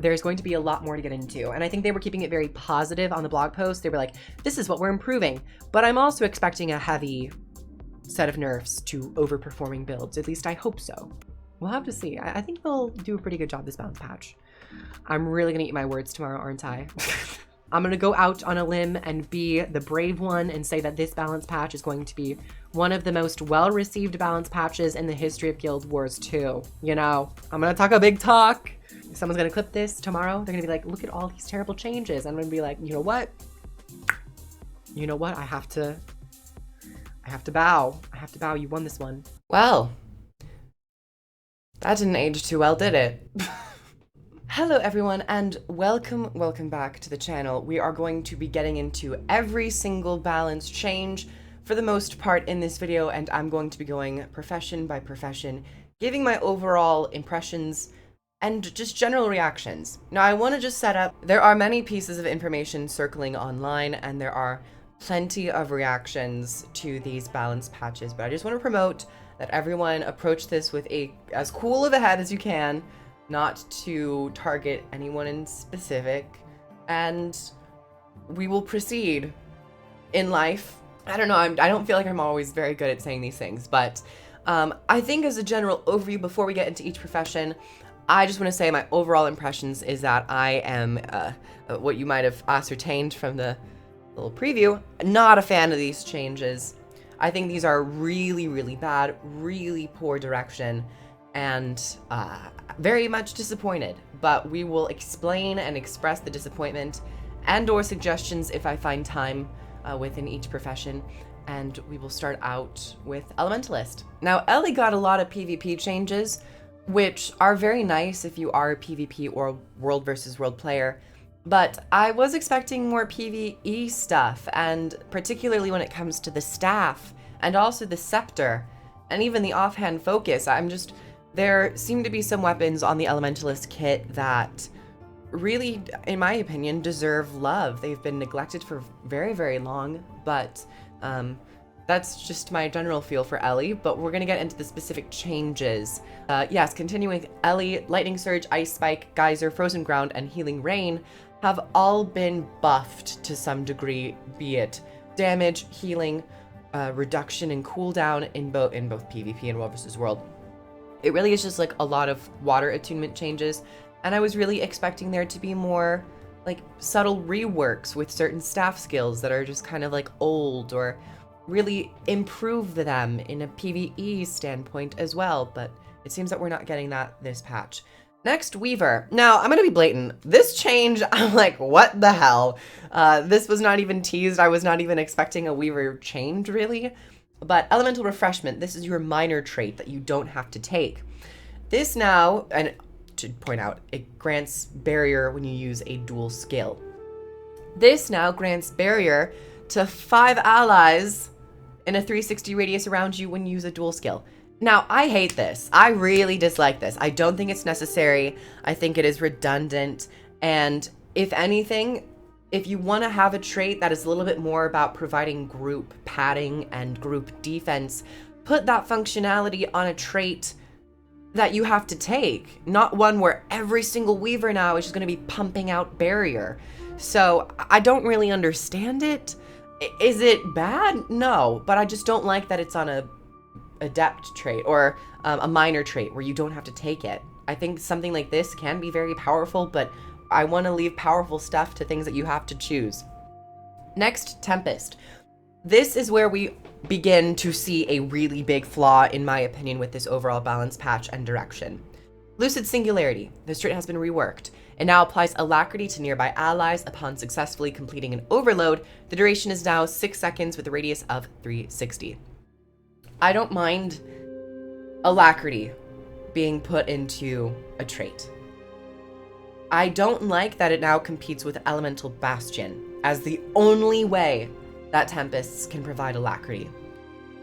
there's going to be a lot more to get into. And I think they were keeping it very positive on the blog post. They were like, this is what we're improving. But I'm also expecting a heavy set of nerfs to overperforming builds. At least I hope so. We'll have to see. I think they'll do a pretty good job this balance patch. I'm really gonna eat my words tomorrow, aren't I? I'm gonna go out on a limb and be the brave one and say that this balance patch is going to be one of the most well-received balance patches in the history of Guild Wars 2. You know, I'm gonna talk a big talk. Someone's gonna clip this tomorrow. They're gonna be like, look at all these terrible changes. I'm gonna be like, you know what? You know what? I have to bow. I have to bow. You won this one. Well, that didn't age too well, did it? Hello everyone, and welcome back to the channel. We are going to be getting into every single balance change for the most part in this video, and I'm going to be going profession by profession, giving my overall impressions and just general reactions. Now I want to just set up, there are many pieces of information circling online, and there are plenty of reactions to these balance patches, but I just want to promote that everyone approach this with as cool of a head as you can, not to target anyone in specific, and we will proceed in life. I don't know, I don't feel like I'm always very good at saying these things, but I think as a general overview, before we get into each profession, I just want to say my overall impressions is that I am, what you might have ascertained from the little preview, not a fan of these changes. I think these are really, really bad, really poor direction, and very much disappointed, but we will explain and express the disappointment and or suggestions if I find time within each profession, and we will start out with Elementalist. Now, Ellie got a lot of PvP changes, which are very nice if you are a PvP or world versus world player, but I was expecting more PvE stuff, and particularly when it comes to the staff and also the scepter and even the offhand focus. There seem to be some weapons on the Elementalist kit that really, in my opinion, deserve love. They've been neglected for very, very long, but that's just my general feel for Ellie, but we're gonna get into the specific changes. Yes, continuing with Ellie, Lightning Surge, Ice Spike, Geyser, Frozen Ground, and Healing Rain have all been buffed to some degree, be it damage, healing, reduction, and cooldown in both PvP and World vs. World. It really is just like a lot of water attunement changes, and I was really expecting there to be more like subtle reworks with certain staff skills that are just kind of like old, or really improve them in a PvE standpoint as well, but it seems that we're not getting that this patch. Next, Weaver. Now, I'm gonna be blatant. This change, I'm like, what the hell? This was not even teased. I was not even expecting a Weaver change, really. But Elemental Refreshment, this is your minor trait that you don't have to take. This now, and to point out, it grants barrier when you use a dual skill. This now grants barrier to 5 allies in a 360 radius around you when you use a dual skill. Now, I hate this. I really dislike this. I don't think it's necessary. I think it is redundant. And if anything, if you want to have a trait that is a little bit more about providing group padding and group defense, put that functionality on a trait that you have to take, not one where every single Weaver now is just going to be pumping out barrier. So I don't really understand it. Is it bad? No, but I just don't like that it's on a adept trait or a minor trait where you don't have to take it. I think something like this can be very powerful, but I want to leave powerful stuff to things that you have to choose. Next, Tempest. This is where we begin to see a really big flaw, in my opinion, with this overall balance patch and direction. Lucid Singularity. This trait has been reworked. It now applies alacrity to nearby allies upon successfully completing an overload. The duration is now 6 seconds with a radius of 360. I don't mind alacrity being put into a trait. I don't like that it now competes with Elemental Bastion as the only way that Tempests can provide alacrity.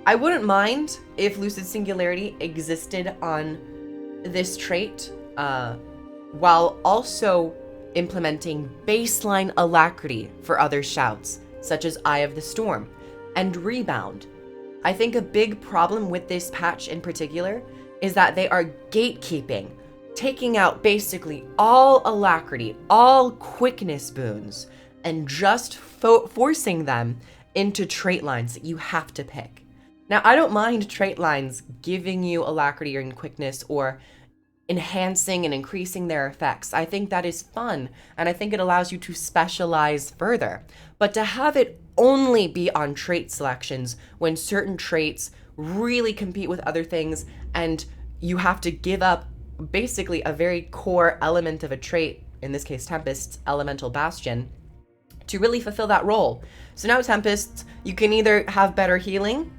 I wouldn't mind if Lucid Singularity existed on this trait while also implementing baseline alacrity for other shouts, such as Eye of the Storm and Rebound. I think a big problem with this patch in particular is that they are gatekeeping taking out basically all alacrity, all quickness boons, and just forcing them into trait lines that you have to pick. Now, I don't mind trait lines giving you alacrity and quickness or enhancing and increasing their effects. I think that is fun, and I think it allows you to specialize further. But to have it only be on trait selections when certain traits really compete with other things, and you have to give up basically a very core element of a trait, in this case Tempest's Elemental Bastion, to really fulfill that role. So now Tempest, you can either have better healing,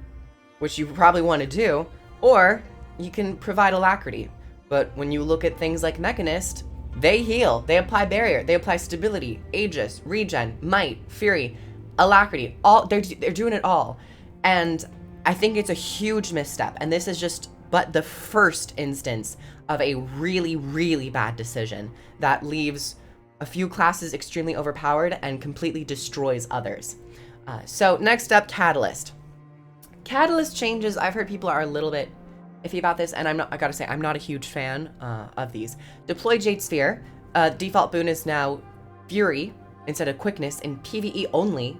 which you probably want to do, or you can provide alacrity. But when you look at things like Mechanist, they heal, they apply barrier, they apply stability, Aegis, regen, might, fury, alacrity, all they're doing it all. And I think it's a huge misstep, and this is just but the first instance of a really, really bad decision that leaves a few classes extremely overpowered and completely destroys others. So next up, Catalyst. Catalyst changes, I've heard people are a little bit iffy about this, and I gotta say, I'm not a huge fan of these. Deploy Jade Sphere. Default boon is now Fury instead of Quickness in PvE only,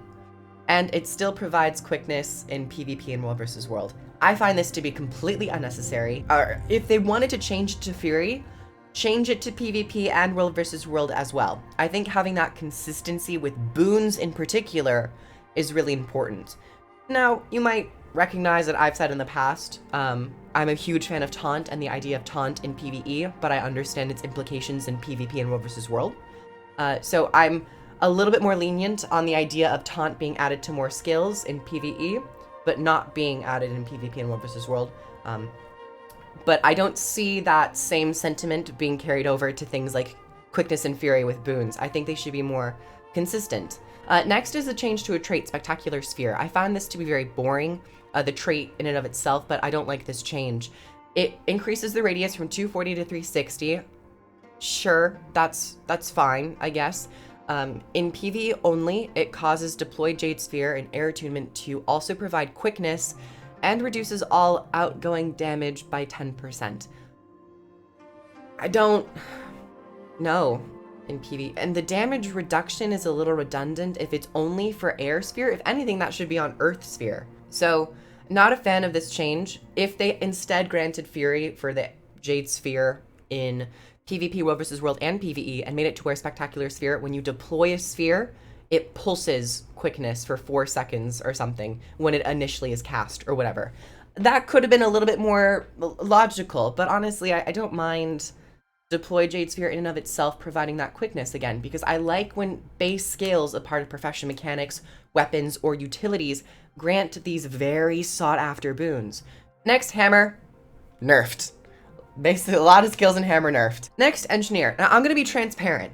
and it still provides quickness in PvP in World vs. World. I find this to be completely unnecessary. If they wanted to change it to Fury, change it to PvP and World vs. World as well. I think having that consistency with boons in particular is really important. Now, you might recognize that I've said in the past, I'm a huge fan of Taunt and the idea of Taunt in PvE, but I understand its implications in PvP and World vs. World. So I'm a little bit more lenient on the idea of Taunt being added to more skills in PvE, but not being added in PvP and World vs. World. But I don't see that same sentiment being carried over to things like Quickness and Fury with boons. I think they should be more consistent. Next is a change to a trait, Spectacular Sphere. I find this to be very boring, the trait in and of itself, but I don't like this change. It increases the radius from 240 to 360. Sure, that's fine, I guess. In PvE only, it causes Deploy Jade Sphere and Air Attunement to also provide quickness and reduces all outgoing damage by 10%. I don't know in PvE. And the damage reduction is a little redundant if it's only for Air Sphere. If anything, that should be on Earth Sphere. So, not a fan of this change. If they instead granted Fury for the Jade Sphere in PvP, World vs. World, and PvE, and made it to where Spectacular Sphere, when you deploy a sphere, it pulses quickness for 4 seconds or something when it initially is cast or whatever. That could have been a little bit more logical, but honestly, I don't mind Deploy Jade Sphere in and of itself providing that quickness again, because I like when base skills, a part of profession mechanics, weapons, or utilities, grant these very sought after boons. Next, Hammer, nerfed. Basically, a lot of skills in Hammer nerfed. Next, Engineer. Now, I'm going to be transparent.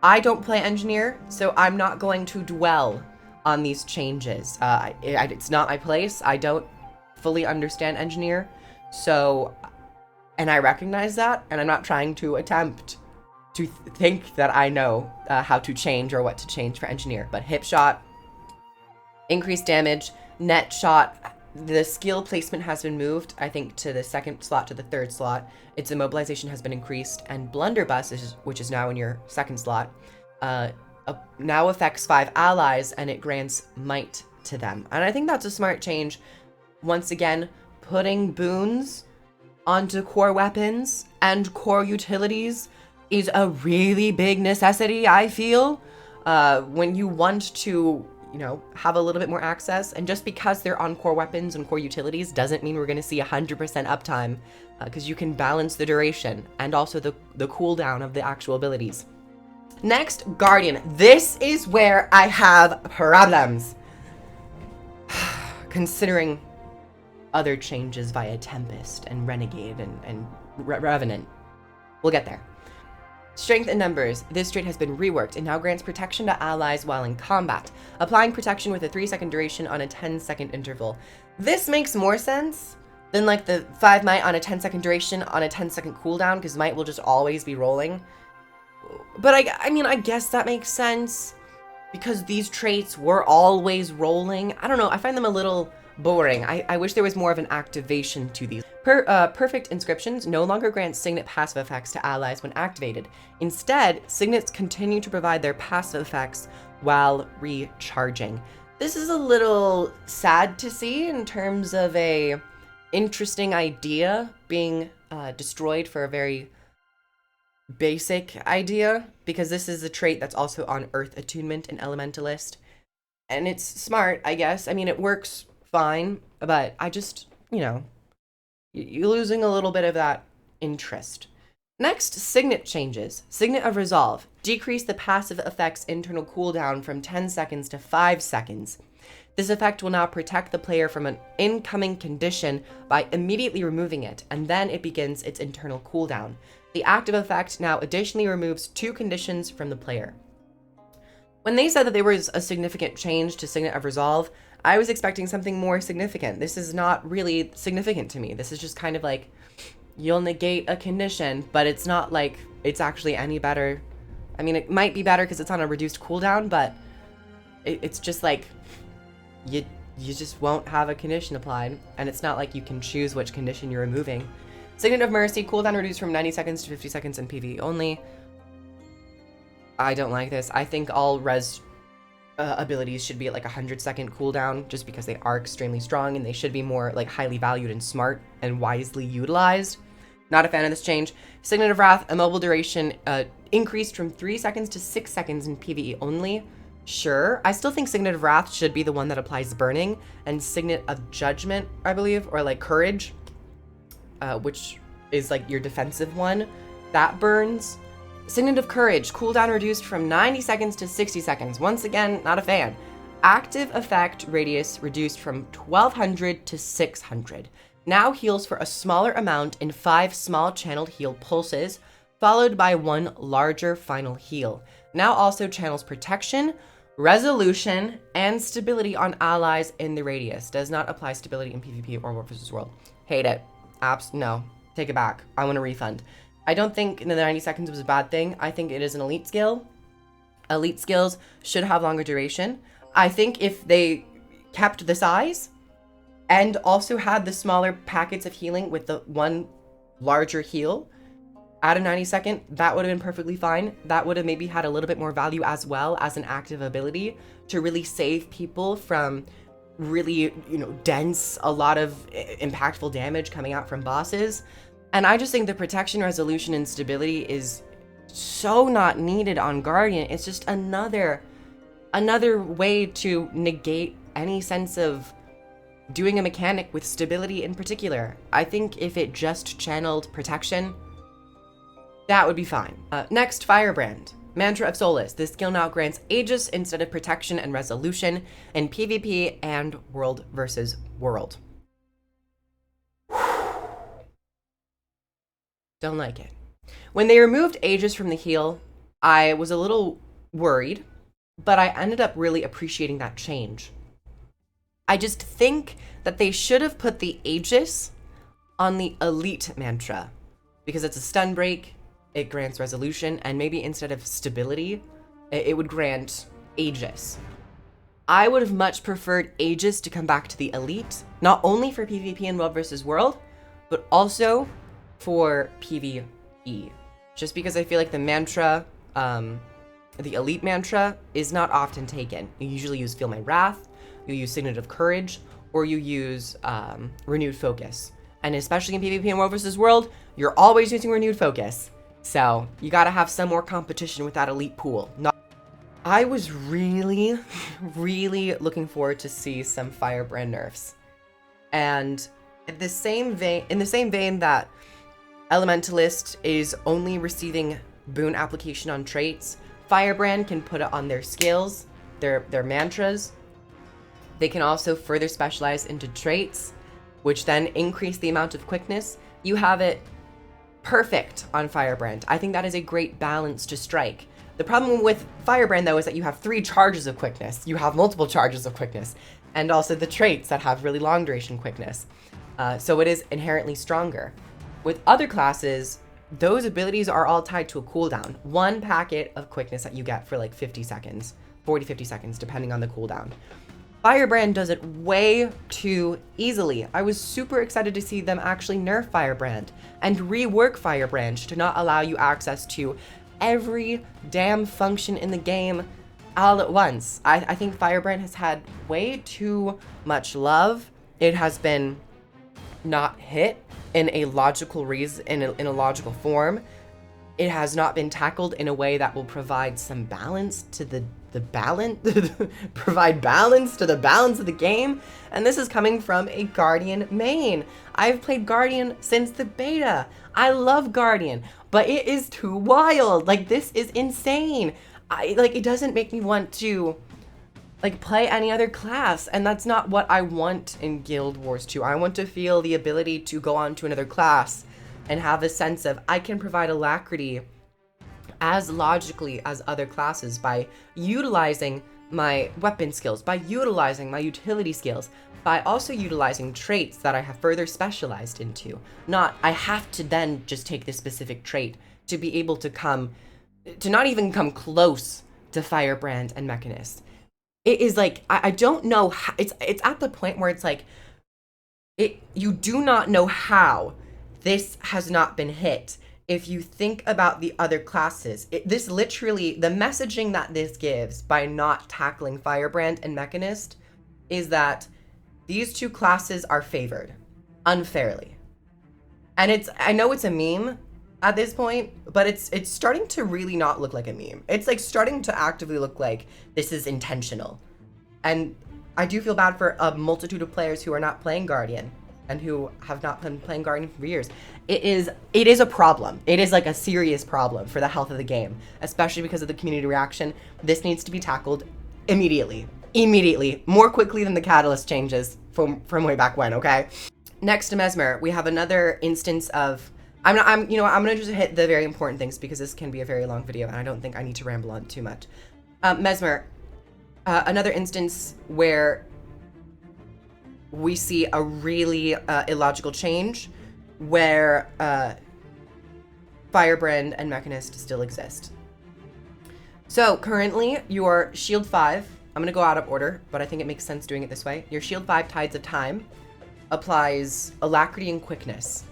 I don't play Engineer, so I'm not going to dwell on these changes. It's not my place. I don't fully understand Engineer, so, and I recognize that, and I'm not trying to attempt to think that I know how to change or what to change for Engineer. But Hip Shot, increased damage, Net Shot, the skill placement has been moved, I think, to the second slot to the third slot. Its immobilization has been increased, and Blunderbuss, which is now in your second slot, now affects 5 allies, and it grants might to them. And I think that's a smart change. Once again, putting boons onto core weapons and core utilities is a really big necessity, I feel, when you want to, you know, have a little bit more access. And just because they're on core weapons and core utilities doesn't mean we're going to see 100% uptime, because you can balance the duration and also the cooldown of the actual abilities. Next, Guardian. This is where I have problems. Considering other changes via Tempest and Renegade and Revenant. We'll get there. Strength in numbers. This trait has been reworked and now grants protection to allies while in combat, applying protection with a 3-second duration on a 10-second interval. This makes more sense than like the 5 might on a 10-second duration on a 10-second cooldown, because might will just always be rolling. But I mean, I guess that makes sense because these traits were always rolling. I don't know, I find them a little boring. I wish there was more of an activation to these. Perfect Inscriptions no longer grants Signet passive effects to allies when activated. Instead, Signets continue to provide their passive effects while recharging. This is a little sad to see in terms of a interesting idea being destroyed for a very basic idea, because this is a trait that's also on Earth Attunement in Elementalist. And it's smart, I guess. I mean, it works fine, but I just, you're losing a little bit of that interest. Next, Signet changes. Signet of Resolve. Decrease the passive effect's internal cooldown from 10 seconds to 5 seconds. This effect will now protect the player from an incoming condition by immediately removing it, and then it begins its internal cooldown. The active effect now additionally removes 2 conditions from the player. When they said that there was a significant change to Signet of Resolve, I was expecting something more significant. This is not really significant to me. This is just kind of like, you'll negate a condition, but it's not like it's actually any better. I mean, it might be better because it's on a reduced cooldown, but it's just like, you just won't have a condition applied, and it's not like you can choose which condition you're removing. Signet of Mercy, cooldown reduced from 90 seconds to 50 seconds in PvE only. I don't like this. I think all res abilities should be at like 100-second cooldown, just because they are extremely strong and they should be more like highly valued and smart and wisely utilized. Not a fan of this change. Signet of Wrath, immobile duration increased from 3 seconds to 6 seconds in PvE only. Sure. I still think Signet of Wrath should be the one that applies burning, and Signet of Judgment, I believe, or like Courage, which is like your defensive one, that burns. Signet of Courage, cooldown reduced from 90 seconds to 60 seconds. Once again, not a fan. Active effect radius reduced from 1200 to 600. Now heals for a smaller amount in 5 small channeled heal pulses, followed by 1 larger final heal. Now also channels protection, resolution, and stability on allies in the radius. Does not apply stability in PvP or War vs. World. Hate it. No. Take it back. I want a refund. I don't think the 90 seconds was a bad thing. I think it is an elite skill. Elite skills should have longer duration. I think if they kept the size and also had the smaller packets of healing with the 1 larger heal at a 90-second, that would have been perfectly fine. That would have maybe had a little bit more value as well as an active ability to really save people from really, dense, a lot of impactful damage coming out from bosses. And I just think the protection, resolution, and stability is so not needed on Guardian. It's just another way to negate any sense of doing a mechanic with stability in particular. I think if it just channeled protection, that would be fine. Next, Firebrand. Mantra of Solace. This skill now grants Aegis instead of protection and resolution in PvP and World vs. World. Don't like it. When they removed Aegis from the heal, I was a little worried, but I ended up really appreciating that change. I just think that they should have put the Aegis on the Elite Mantra, because it's a stun break, it grants resolution, and maybe instead of stability, it would grant Aegis. I would have much preferred Aegis to come back to the Elite, not only for PvP and World vs. World, but also for PvE. Just because I feel like the mantra, the Elite Mantra, is not often taken. You usually use Feel My Wrath, you use Signet of Courage, or you use Renewed Focus. And especially in PvP and World vs. World, you're always using Renewed Focus. So you gotta have some more competition with that Elite pool. I was really, really looking forward to see some Firebrand nerfs. And in the same vein that Elementalist is only receiving boon application on traits, Firebrand can put it on their skills, their mantras. They can also further specialize into traits, which then increase the amount of quickness. You have it perfect on Firebrand. I think that is a great balance to strike. The problem with Firebrand, though, is that you have 3 charges of quickness. You have multiple charges of quickness, and also the traits that have really long duration quickness. So it is inherently stronger. With other classes, those abilities are all tied to a cooldown. 1 packet of quickness that you get for like 50 seconds, 40, 50 seconds, depending on the cooldown. Firebrand does it way too easily. I was super excited to see them actually nerf Firebrand and rework Firebrand to not allow you access to every damn function in the game all at once. I think Firebrand has had way too much love. It has been not hit in a logical reason, in a logical form. It has not been tackled in a way that will provide some balance to the balance, provide balance to the balance of the game. And this is coming from a Guardian main. I've played Guardian since the beta. I love Guardian, but it is too wild. Like, this is insane. It doesn't make me want to play any other class, and that's not what I want in Guild Wars 2. I want to feel the ability to go on to another class and have a sense of I can provide alacrity as logically as other classes by utilizing my weapon skills, by utilizing my utility skills, by also utilizing traits that I have further specialized into. Not, I have to then just take this specific trait to be able to not even come close to Firebrand and Mechanist. It is like, I don't know how, it's at the point where it's like, you do not know how this has not been hit. If you think about the other classes, this literally, the messaging that this gives by not tackling Firebrand and Mechanist is that these two classes are favored unfairly. And I know it's a meme at this point, but it's starting to really not look like a meme. It's like starting to actively look like this is intentional. And I do feel bad for a multitude of players who are not playing Guardian and who have not been playing Guardian for years. It is a problem. It is like a serious problem for the health of the game, especially because of the community reaction. This needs to be tackled immediately, more quickly than the catalyst changes from way back when, okay? Next to Mesmer, we have another instance of, I'm gonna just hit the very important things because this can be a very long video and I don't think I need to ramble on too much. Mesmer, another instance where we see a really illogical change where Firebrand and Mechanist still exist. So currently your Shield 5, I'm gonna go out of order, but I think it makes sense doing it this way. Your Shield 5 Tides of Time applies Alacrity and Quickness.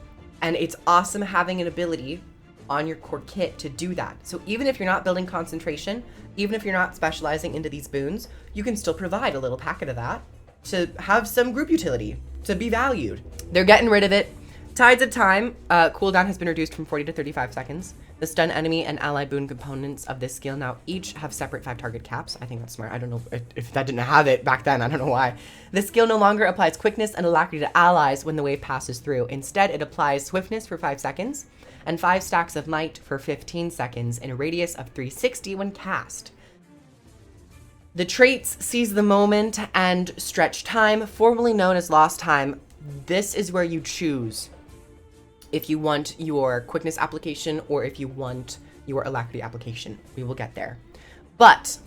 And it's awesome having an ability on your core kit to do that. So even if you're not building concentration, even if you're not specializing into these boons, you can still provide a little packet of that to have some group utility, to be valued. They're getting rid of it. Tides of Time, cooldown has been reduced from 40 to 35 seconds. The stun enemy and ally boon components of this skill now each have separate 5 target caps. I think that's smart. I don't know if that didn't have it back then. I don't know why. This skill no longer applies quickness and alacrity to allies when the wave passes through. Instead, it applies swiftness for 5 seconds and 5 stacks of might for 15 seconds in a radius of 360 when cast. The traits Seize the Moment and Stretch Time, formerly known as Lost Time. This is where you choose if you want your quickness application or if you want your alacrity application. We will get there. But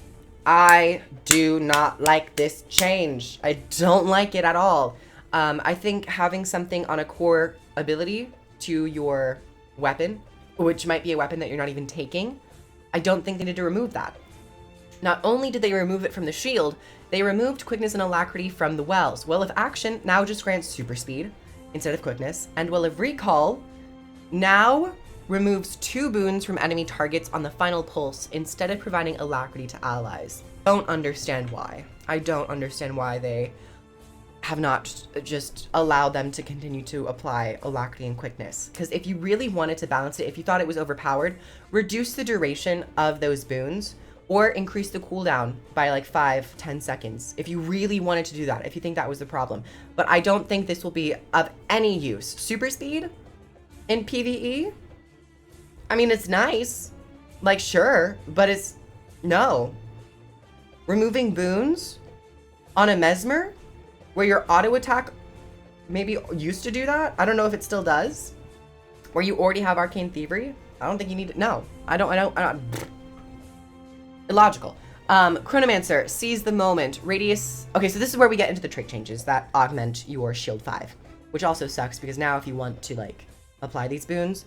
I do not like this change. I don't like it at all. I think having something on a core ability to your weapon, which might be a weapon that you're not even taking, I don't think they need to remove that. Not only did they remove it from the shield, they removed quickness and alacrity from the wells. Well of Action now just grants super speed instead of quickness, and Will of Recall now removes 2 boons from enemy targets on the final pulse instead of providing alacrity to allies. Don't understand why. I don't understand why they have not just allowed them to continue to apply alacrity and quickness. Because if you really wanted to balance it, if you thought it was overpowered, reduce the duration of those boons or increase the cooldown by like 5-10 seconds. If you really wanted to do that, if you think that was the problem. But I don't think this will be of any use. Super speed in PvE? I mean, it's nice. Like, sure, but it's, no. Removing boons on a Mesmer, where your auto attack maybe used to do that? I don't know if it still does. Where you already have Arcane Thievery? I don't think you need it. No, I don't. Illogical. Chronomancer, Seize the Moment, radius. Okay, so this is where we get into the trait changes that augment your Shield 5, which also sucks because now if you want to like apply these boons,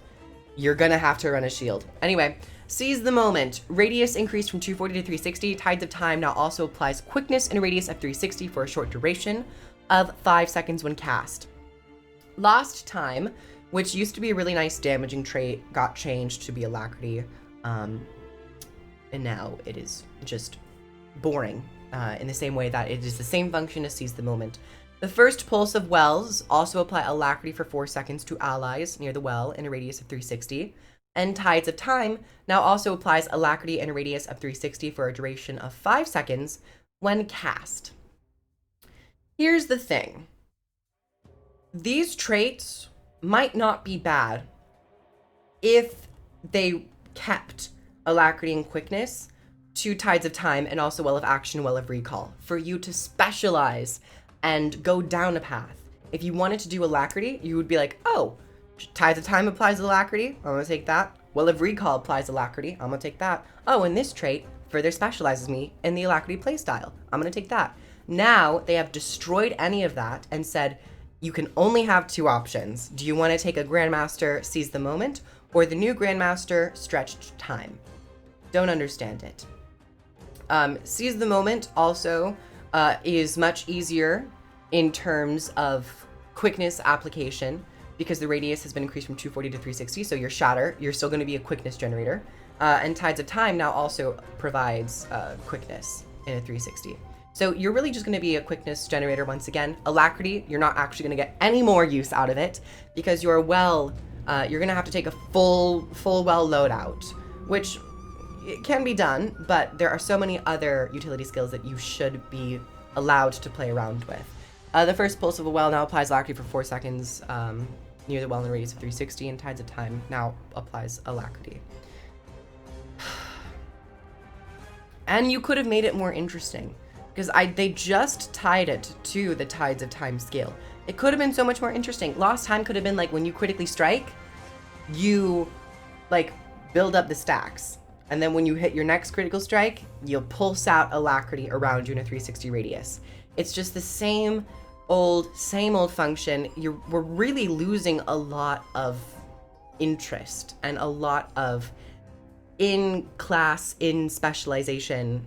you're gonna have to run a shield. Anyway, Seize the moment. Radius increased from 240 to 360. Tides of Time now also applies quickness in a radius of 360 for a short duration of 5 seconds when cast. Lost Time, which used to be a really nice damaging trait, got changed to be Alacrity. And now it is just boring in the same way that it is the same function as Seize the Moment. The first pulse of wells also apply Alacrity for 4 seconds to allies near the well in a radius of 360. And Tides of Time now also applies Alacrity in a radius of 360 for a duration of 5 seconds when cast. Here's the thing. These traits might not be bad if they kept Alacrity and Quickness to Tides of Time and also Well of Action, Well of Recall, for you to specialize and go down a path. If you wanted to do Alacrity, you would be like, oh, Tides of Time applies Alacrity, I'm gonna take that. Well of Recall applies Alacrity, I'm gonna take that. Oh, and this trait further specializes me in the Alacrity playstyle, I'm gonna take that. Now, they have destroyed any of that and said, you can only have 2 options. Do you want to take a Grandmaster Seize the Moment or the new Grandmaster Stretched Time? Don't understand it. Seize the Moment also is much easier in terms of quickness application because the radius has been increased from 240 to 360, so your Shatter, you're still going to be a quickness generator. And Tides of Time now also provides quickness in a 360. So you're really just going to be a quickness generator once again. Alacrity, you're not actually going to get any more use out of it because you're well, you're going to have to take a full well loadout, which it can be done, but there are so many other utility skills that you should be allowed to play around with. The first pulse of a well now applies Alacrity for 4 seconds near the well in a radius of 360, and Tides of Time now applies Alacrity. And you could have made it more interesting. Because they just tied it to the Tides of Time skill. It could have been so much more interesting. Lost Time could have been like when you critically strike, you like build up the stacks. And then when you hit your next critical strike, you'll pulse out Alacrity around you in a 360 radius. It's just the same old function. We're really losing a lot of interest and a lot of in-class, in-specialization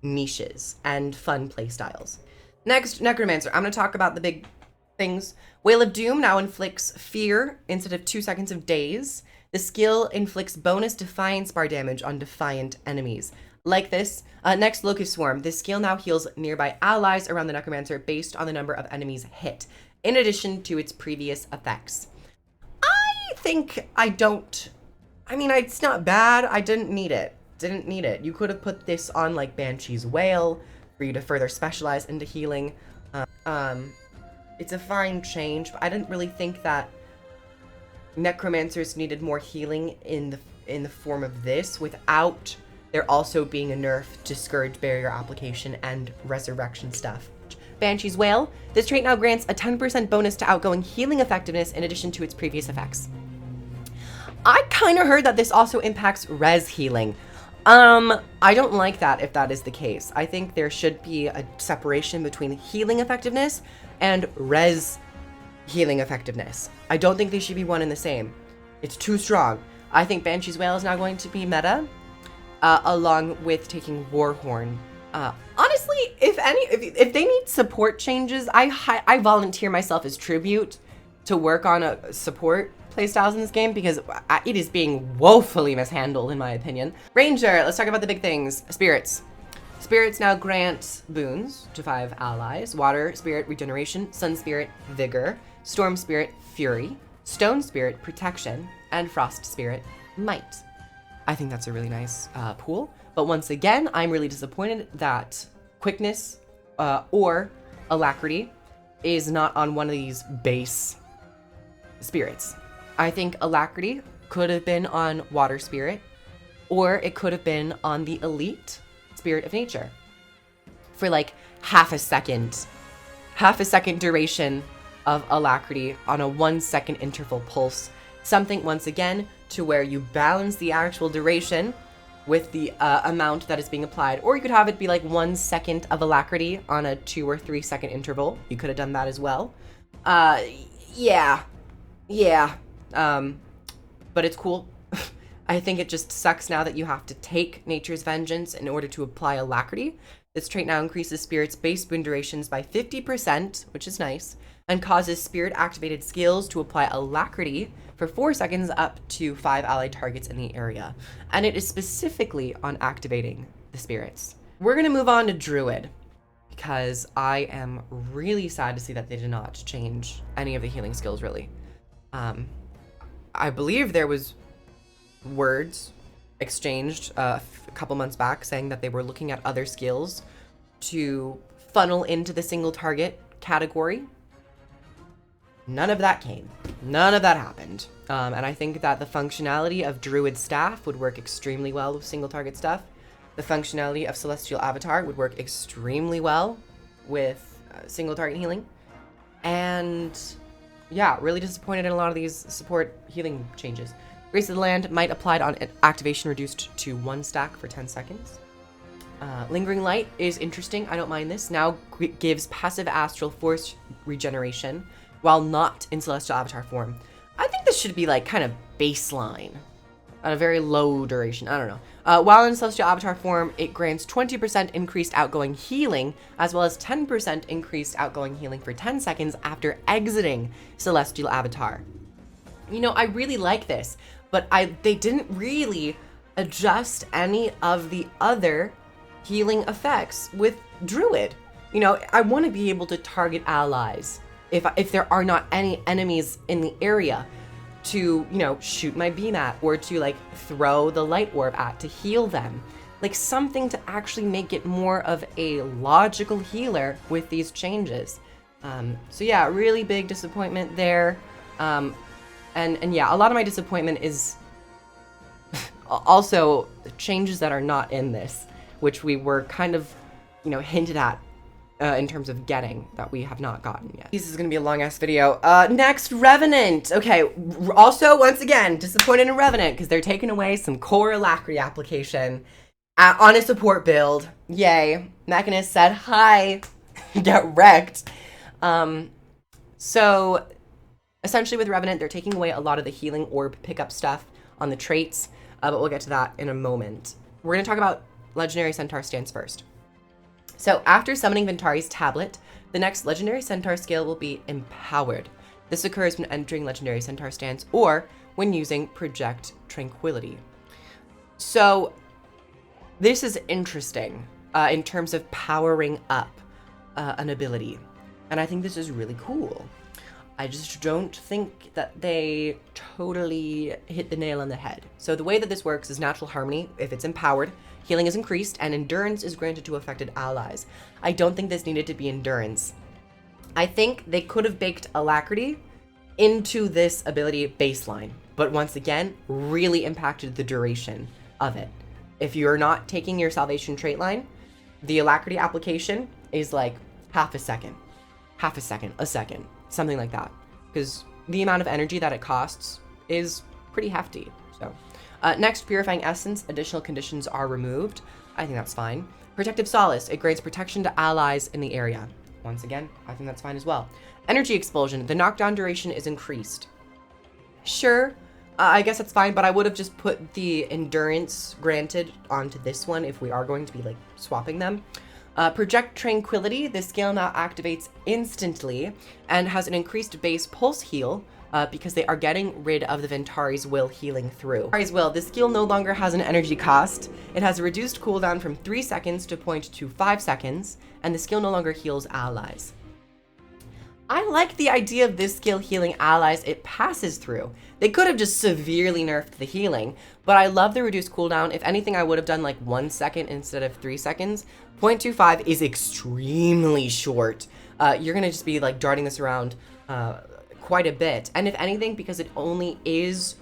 niches and fun playstyles. Next, Necromancer. I'm going to talk about the big things. Wail of Doom now inflicts fear instead of 2 seconds of daze. The skill inflicts bonus defiance bar damage on defiant enemies. Like this. Next, Locust Swarm. This skill now heals nearby allies around the Necromancer based on the number of enemies hit, in addition to its previous effects. I mean, it's not bad. I didn't need it. You could have put this on like Banshee's Wail for you to further specialize into healing. It's a fine change, but I didn't really think that Necromancers needed more healing in the form of this without there also being a nerf to Scourge Barrier application and Resurrection stuff. Banshee's Wail. This trait now grants a 10% bonus to outgoing healing effectiveness in addition to its previous effects. I kind of heard that this also impacts res healing. I don't like that if that is the case. I think there should be a separation between healing effectiveness and res healing effectiveness. I don't think they should be one and the same. It's too strong. I think Banshee's Wail is now going to be meta, along with taking Warhorn. Honestly, if they need support changes, I volunteer myself as tribute to work on a support playstyles in this game because it is being woefully mishandled in my opinion. Ranger, let's talk about the big things. Spirits. Spirits now grant boons to 5 allies. Water Spirit, Regeneration. Sun Spirit, Vigor. Storm Spirit, Fury. Stone Spirit, Protection. And Frost Spirit, Might. I think that's a really nice pool. But once again, I'm really disappointed that Quickness or Alacrity is not on one of these base spirits. I think Alacrity could have been on Water Spirit, or it could have been on the Elite Spirit of Nature for like half a second duration of Alacrity on a 1 second interval pulse. Something, once again, to where you balance the actual duration with the amount that is being applied. Or you could have it be like 1 second of Alacrity on a 2 or 3 second interval. You could have done that as well. Yeah. But it's cool. I think it just sucks now that you have to take Nature's Vengeance in order to apply Alacrity. This trait now increases Spirit's base boon durations by 50%, which is nice, and causes Spirit-activated skills to apply Alacrity for 4 seconds up to 5 allied targets in the area. And it is specifically on activating the Spirits. We're going to move on to Druid, because I am really sad to see that they did not change any of the healing skills, really. I believe there was words exchanged a couple months back saying that they were looking at other skills to funnel into the single target category. None of that came. None of that happened. And I think that the functionality of Druid Staff would work extremely well with single target stuff. The functionality of Celestial Avatar would work extremely well with single target healing. And yeah, really disappointed in a lot of these support healing changes. Grace of the Land might applied on activation reduced to 1 stack for 10 seconds. Lingering Light is interesting. I don't mind this. Now gives passive astral force regeneration while not in Celestial Avatar form. I think this should be like kind of baseline on a very low duration. I don't know. While in Celestial Avatar form, it grants 20% increased outgoing healing, as well as 10% increased outgoing healing for 10 seconds after exiting Celestial Avatar. You know, I really like this, but they didn't really adjust any of the other healing effects with Druid. You know, I want to be able to target allies if there are not any enemies in the area to, you know, shoot my beam at, or to like throw the light orb at to heal them. Like something to actually make it more of a logical healer with these changes. So yeah, really big disappointment there. And yeah, a lot of my disappointment is also changes that are not in this, which we were kind of, you know, hinted at in terms of getting that we have not gotten yet. This is gonna be a long ass video. Next, Revenant. Okay, also, once again, disappointed in Revenant because they're taking away some core Alacrity application on a support build. Yay. Mechanist said, hi, get wrecked. So essentially with Revenant, they're taking away a lot of the healing orb pickup stuff on the traits, but we'll get to that in a moment. We're gonna talk about Legendary Centaur stance first. So after summoning Ventari's tablet, the next Legendary Centaur skill will be Empowered. This occurs when entering Legendary Centaur stance or when using Project Tranquility. So this is interesting in terms of powering up an ability. And I think this is really cool. I just don't think that they totally hit the nail on the head. So the way that this works is Natural Harmony. If it's empowered, healing is increased and endurance is granted to affected allies. I don't think this needed to be endurance. I think they could have baked Alacrity into this ability baseline, but once again, really impacted the duration of it. If you're not taking your Salvation trait line, the Alacrity application is like half a second, a second, something like that. Because the amount of energy that it costs is pretty hefty, so. Next, Purifying Essence, additional conditions are removed. I think that's fine. Protective Solace, it grants protection to allies in the area. Once again, I think that's fine as well. Energy Explosion, the knockdown duration is increased. Sure, I guess that's fine, but I would have just put the endurance granted onto this one if we are going to be like swapping them. Project Tranquility, this skill now activates instantly and has an increased base pulse heal, because they are getting rid of the Ventari's Will healing through. Ventari's Will, this skill no longer has an energy cost. It has a reduced cooldown from 3 seconds to 0.25 seconds, and the skill no longer heals allies. I like the idea of this skill healing allies it passes through. They could have just severely nerfed the healing, but I love the reduced cooldown. If anything, I would have done like 1 second instead of 3 seconds. 0.25 is extremely short. You're gonna just be like darting this around quite a bit. And if anything, because it only is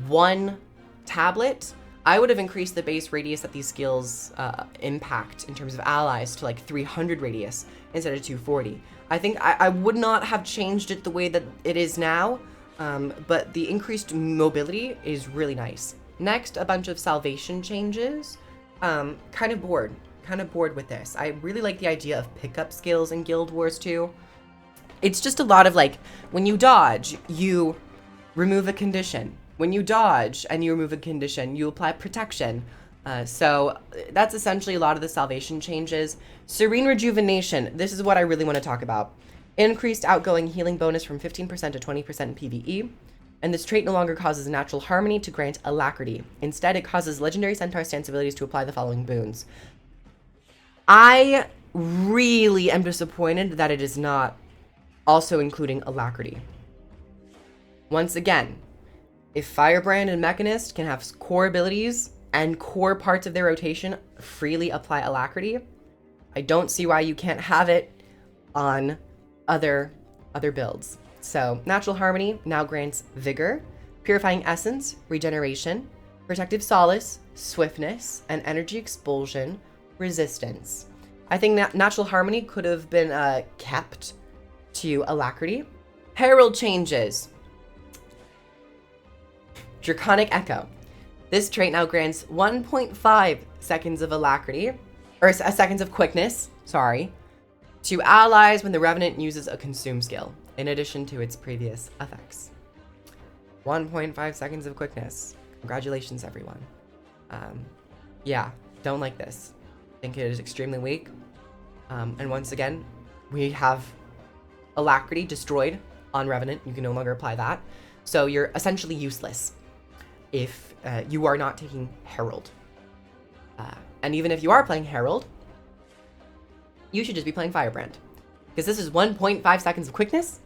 1 tablet, I would have increased the base radius that these skills impact in terms of allies to like 300 radius instead of 240. I think I would not have changed it the way that it is now, but the increased mobility is really nice. Next, a bunch of Salvation changes. Kind of bored with this. I really like the idea of pickup skills in Guild Wars 2. It's just a lot of like, when you dodge, you remove a condition. When you dodge and you remove a condition, you apply protection. So that's essentially a lot of the salvation changes. Serene Rejuvenation. This is what I really want to talk about. Increased outgoing healing bonus from 15% to 20% in PvE. And this trait no longer causes natural harmony to grant alacrity. Instead, it causes legendary centaur stance abilities to apply the following boons. I really am disappointed that it is not also including alacrity. Once again, if Firebrand and Mechanist can have core abilities and core parts of their rotation freely apply alacrity, I don't see why you can't have it on other builds. So Natural Harmony now grants Vigor, Purifying Essence, Regeneration, Protective Solace, Swiftness, and Energy Expulsion Resistance. I think Natural Harmony could have been kept to Alacrity. Herald changes. Draconic Echo. This trait now grants 1.5 seconds of Alacrity, or seconds of Quickness, sorry, to allies when the Revenant uses a Consume skill, in addition to its previous effects. 1.5 seconds of Quickness. Congratulations, everyone. Yeah, don't like this. Think it is extremely weak. And once again, we have Alacrity destroyed on Revenant. You can no longer apply that. So you're essentially useless if you are not taking Herald. And even if you are playing Herald, you should just be playing Firebrand. Because this is 1.5 seconds of Quickness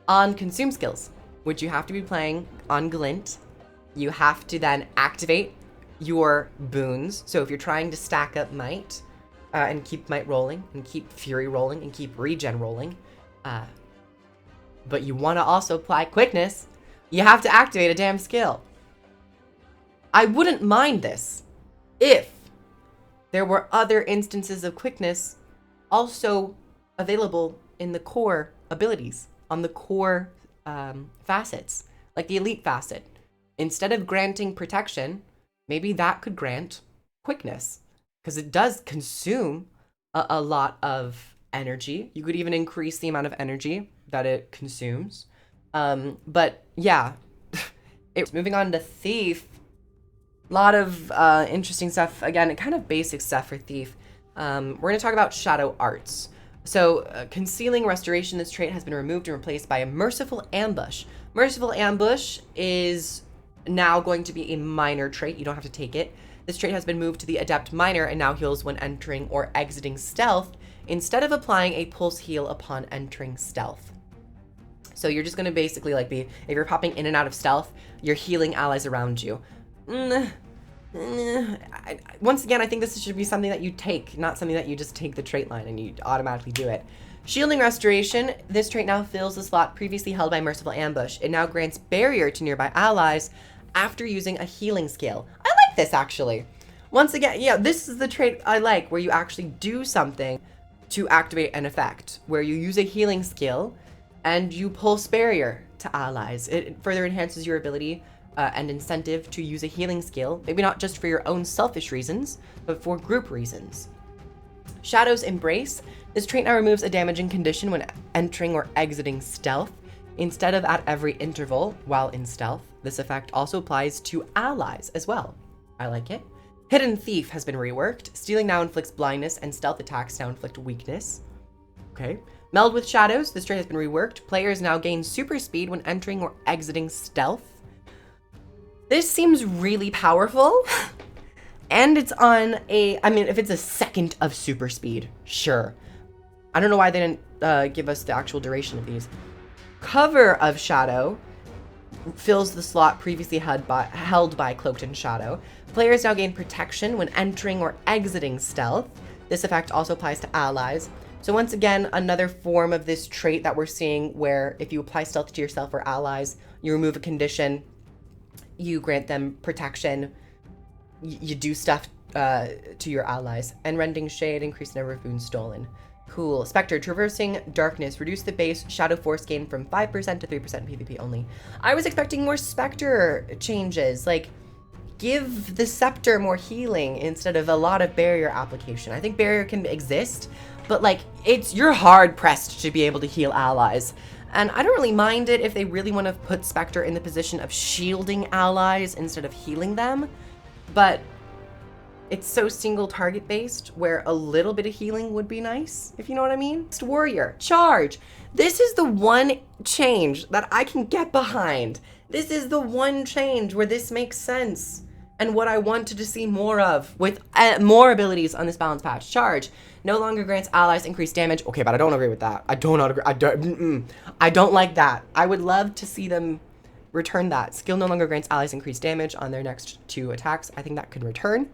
on Consume skills, which you have to be playing on Glint. You have to then activate your boons. So if you're trying to stack up Might, and keep Might rolling, and keep Fury rolling, and keep Regen rolling, but you want to also apply Quickness, you have to activate a damn skill. I wouldn't mind this if there were other instances of Quickness also available in the core abilities, on the core facets, like the Elite facet. Instead of granting Protection, maybe that could grant Quickness, because it does consume a lot of energy. You could even increase the amount of energy that it consumes. But yeah, moving on to Thief. A lot of interesting stuff. Again, kind of basic stuff for Thief. We're going to talk about Shadow Arts. So, Concealing Restoration, this trait has been removed and replaced by a Merciful Ambush. Merciful Ambush is now going to be a minor trait. You don't have to take it. This trait has been moved to the Adept Minor and now heals when entering or exiting stealth, instead of applying a pulse heal upon entering stealth. So you're just going to basically like if you're popping in and out of stealth, you're healing allies around you. Once again, I think this should be something that you take, not something that you just take the trait line and you automatically do it. Shielding Restoration. This trait now fills the slot previously held by Merciful Ambush. It now grants barrier to nearby allies after using a healing skill. I like this, actually. Once again, yeah, this is the trait I like, where you actually do something to activate an effect, where you use a healing skill and you pulse barrier to allies. It further enhances your ability and incentive to use a healing skill, maybe not just for your own selfish reasons, but for group reasons. Shadow's Embrace. This trait now removes a damaging condition when entering or exiting stealth, instead of at every interval while in stealth. This effect also applies to allies as well. I like it. Hidden Thief has been reworked. Stealing now inflicts blindness and stealth attacks now inflict weakness. Okay. Meld with Shadows. This trait has been reworked. Players now gain super speed when entering or exiting stealth. This seems really powerful. And it's on if it's a second of super speed, sure. I don't know why they didn't give us the actual duration of these. Cover of Shadow fills the slot previously held by Cloaked in Shadow. Players now gain protection when entering or exiting stealth. This effect also applies to allies. So once again, another form of this trait that we're seeing, where if you apply stealth to yourself or allies, you remove a condition, you grant them protection, you do stuff to your allies. And Rending Shade, increase the number of boons stolen. Cool. Spectre, Traversing Darkness. Reduce the base Shadow Force gain from 5% to 3% PvP only. I was expecting more Spectre changes. Like, give the Scepter more healing instead of a lot of barrier application. I think barrier can exist, but like, you're hard pressed to be able to heal allies. And I don't really mind it if they really want to put Spectre in the position of shielding allies instead of healing them, but it's so single target based where a little bit of healing would be nice, if you know what I mean. Next warrior, charge. This is the one change that I can get behind. This is the one change where this makes sense and what I wanted to see more of with more abilities on this balance patch. Charge no longer grants allies increased damage. Okay, but I don't agree with that. I don't agree. I don't like that. I would love to see them return that. Skill no longer grants allies increased damage on their next 2 attacks. I think that could return.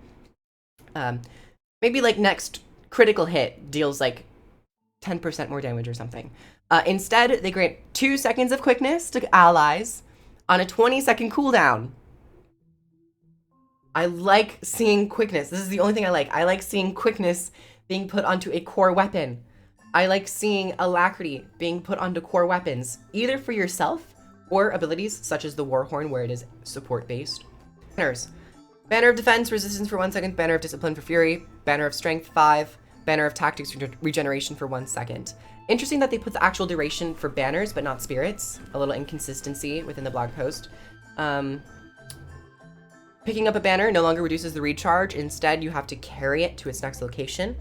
Maybe like next critical hit deals like 10% more damage or something. Instead, they grant 2 seconds of quickness to allies on a 20-second cooldown. I like seeing quickness. This is the only thing I like. I like seeing quickness being put onto a core weapon. I like seeing alacrity being put onto core weapons, either for yourself or abilities such as the Warhorn, where it is support-based. Banners. Banner of Defense, resistance for 1 second. Banner of Discipline for Fury. Banner of Strength, 5. Banner of Tactics, regeneration for 1 second. Interesting that they put the actual duration for banners, but not spirits. A little inconsistency within the blog post. Picking up a banner no longer reduces the recharge. Instead, you have to carry it to its next location.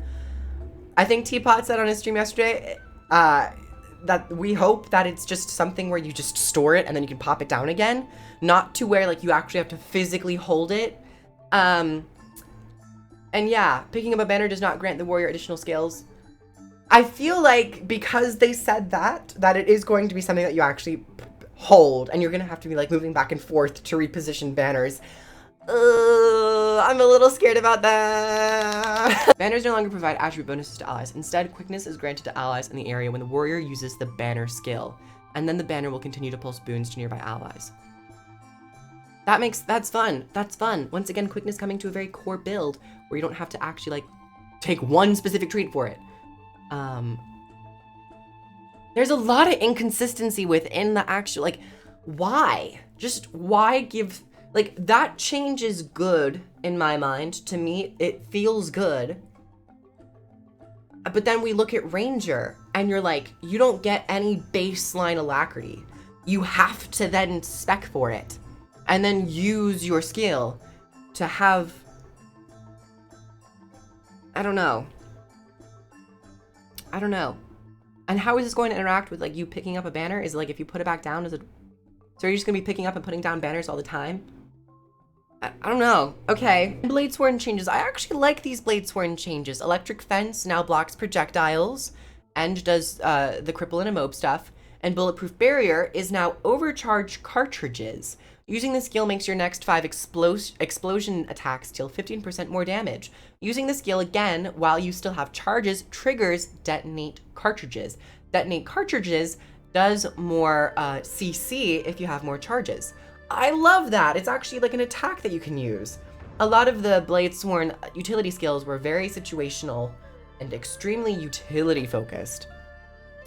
I think Teapot said on his stream yesterday that we hope that it's just something where you just store it and then you can pop it down again. Not to where like you actually have to physically hold it. And yeah, picking up a banner does not grant the warrior additional skills. I feel like because they said that it is going to be something that you actually hold and you're going to have to be like moving back and forth to reposition banners. I'm a little scared about that. Banners no longer provide attribute bonuses to allies. Instead, quickness is granted to allies in the area when the warrior uses the banner skill, and then the banner will continue to pulse boons to nearby allies. That's fun. That's fun. Once again, quickness coming to a very core build where you don't have to actually like take one specific trait for it. There's a lot of inconsistency within the actual, like, why? Just why give, like, that change is good in my mind. To me, it feels good. But then we look at Ranger and you're like, you don't get any baseline alacrity. You have to then spec for it and then use your skill to have, I don't know. And how is this going to interact with like you picking up a banner? Is it like if you put it back down, is it, so are you just gonna be picking up and putting down banners all the time? I don't know. Okay. Bladesworn changes. I actually like these Bladesworn changes. Electric Fence now blocks projectiles and does the cripple and immob stuff. And Bulletproof Barrier is now overcharged cartridges. Using the skill makes your next 5 explosion attacks deal 15% more damage. Using the skill again while you still have charges triggers detonate cartridges. Detonate cartridges does more CC if you have more charges. I love that. It's actually like an attack that you can use. A lot of the Bladesworn utility skills were very situational and extremely utility focused.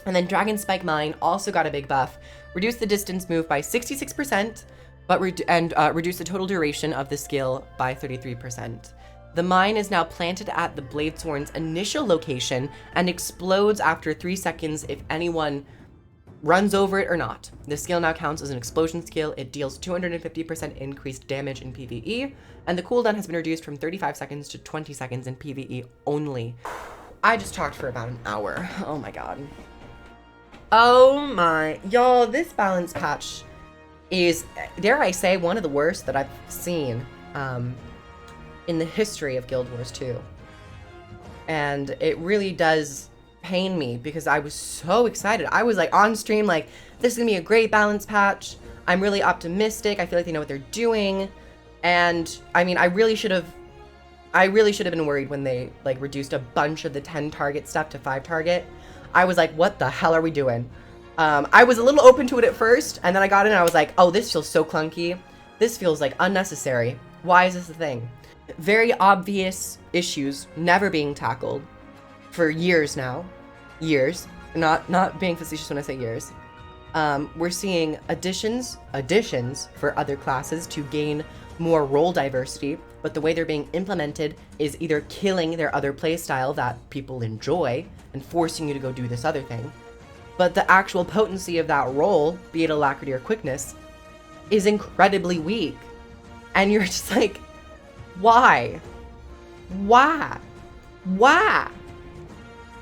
And then Dragon Spike Mine also got a big buff. Reduce the distance move by 66%, but reduce the total duration of the skill by 33%. The mine is now planted at the Bladesworn's initial location and explodes after 3 seconds if anyone runs over it or not. The skill now counts as an explosion skill. It deals 250% increased damage in PvE, and the cooldown has been reduced from 35 seconds to 20 seconds in PvE only. I just talked for about an hour. Oh my god. Oh my, y'all, this balance patch is, dare I say, one of the worst that I've seen in the history of Guild Wars 2. And it really does pain me because I was so excited. I was like on stream like, this is gonna be a great balance patch. I'm really optimistic. I feel like they know what they're doing. And I mean, I really should have been worried when they like reduced a bunch of the 10 target stuff to 5 target. I was like, what the hell are we doing? I was a little open to it at first, and then I got in and I was like, oh, this feels so clunky. This feels like unnecessary. Why is this a thing? Very obvious issues never being tackled for years now. Years. Not being facetious when I say years. We're seeing additions for other classes to gain more role diversity, but the way they're being implemented is either killing their other playstyle that people enjoy and forcing you to go do this other thing, but the actual potency of that roll, be it alacrity or quickness, is incredibly weak. And you're just like, why? Why? Why?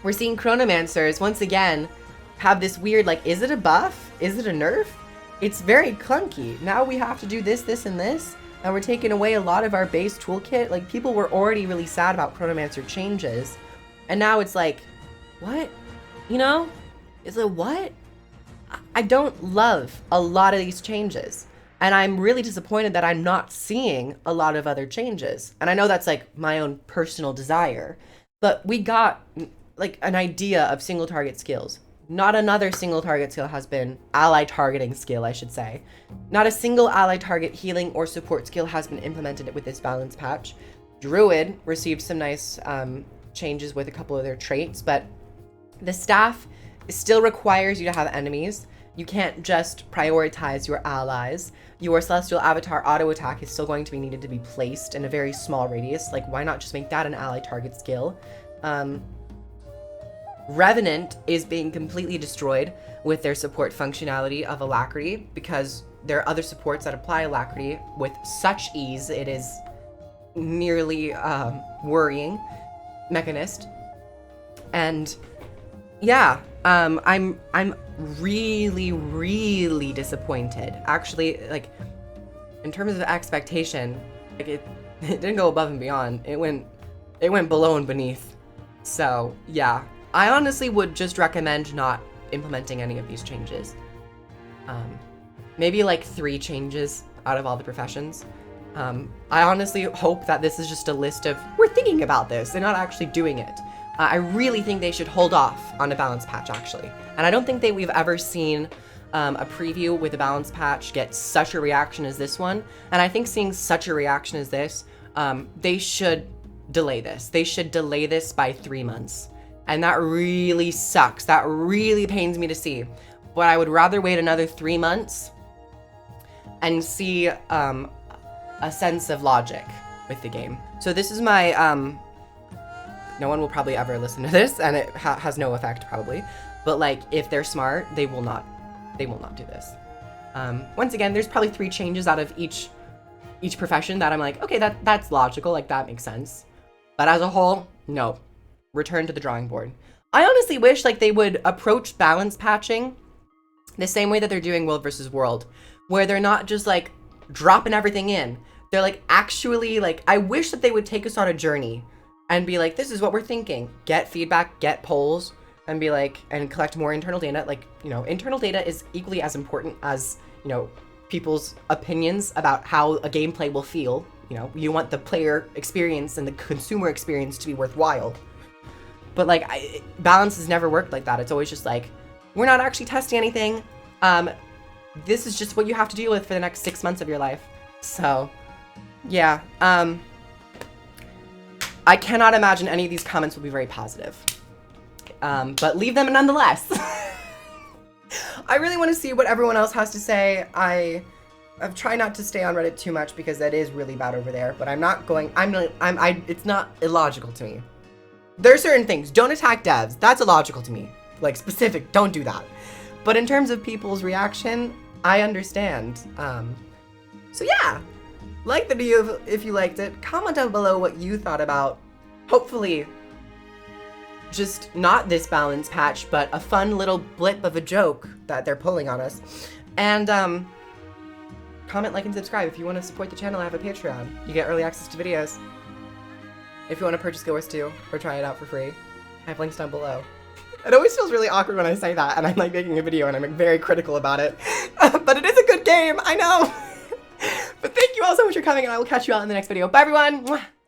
We're seeing Chronomancers, once again, have this weird, like, is it a buff? Is it a nerf? It's very clunky. Now we have to do this, this, and this, and we're taking away a lot of our base toolkit. Like, people were already really sad about Chronomancer changes, and now it's like, what? You know? It's like, what? I don't love a lot of these changes, and I'm really disappointed that I'm not seeing a lot of other changes. And I know that's, like, my own personal desire, but we got, like, an idea of single target skills. Not another single target skill has been ally targeting skill, I should say. Not a single ally target healing or support skill has been implemented with this balance patch. Druid received some nice changes with a couple of their traits, but the staff still requires you to have enemies. You can't just prioritize your allies. Your Celestial Avatar auto attack is still going to be needed to be placed in a very small radius. Like, why not just make that an ally target skill? Revenant is being completely destroyed with their support functionality of alacrity, because there are other supports that apply alacrity with such ease it is nearly worrying. Mechanist. And yeah, I'm really, really disappointed. Actually, like, in terms of expectation, like, it didn't go above and beyond. It went below and beneath. So yeah, I honestly would just recommend not implementing any of these changes. Maybe like 3 changes out of all the professions. I honestly hope that this is just a list of, we're thinking about this, they're not actually doing it. I really think they should hold off on a balance patch, actually. And I don't think that we've ever seen a preview with a balance patch get such a reaction as this one. And I think seeing such a reaction as this, they should delay this. They should delay this by 3 months. And that really sucks. That really pains me to see. But I would rather wait another 3 months and see a sense of logic with the game. So this is my, no one will probably ever listen to this, and it has no effect probably, but like, if they're smart, they will not do this. Once again, there's probably 3 changes out of each profession that I'm like, okay, that's logical, like that makes sense. But as a whole, no, return to the drawing board. I honestly wish like they would approach balance patching the same way that they're doing World versus World, where they're not just like dropping everything in. They're like actually like, I wish that they would take us on a journey and be like, this is what we're thinking. Get feedback, get polls, and be like, and collect more internal data. Like, you know, internal data is equally as important as, you know, people's opinions about how a gameplay will feel. You know, you want the player experience and the consumer experience to be worthwhile. But like, balance has never worked like that. It's always just like, we're not actually testing anything. This is just what you have to deal with for the next 6 months of your life. So, yeah. I cannot imagine any of these comments will be very positive. But leave them nonetheless. I really want to see what everyone else has to say. I've tried not to stay on Reddit too much because that is really bad over there, but I'm not going, it's not illogical to me. There are certain things, don't attack devs, that's illogical to me. Like specific, don't do that. But in terms of people's reaction, I understand. So yeah, like the video if you liked it, comment down below what you thought about, hopefully, just not this balance patch, but a fun little blip of a joke that they're pulling on us. And comment, like, and subscribe. If you want to support the channel, I have a Patreon. You get early access to videos. If you want to purchase Guild Wars 2 or try it out for free, I have links down below. It always feels really awkward when I say that, and I'm like making a video and I'm like, very critical about it. But it is a good game, I know. But thank you all so much for coming, and I will catch you all in the next video. Bye everyone! Mwah!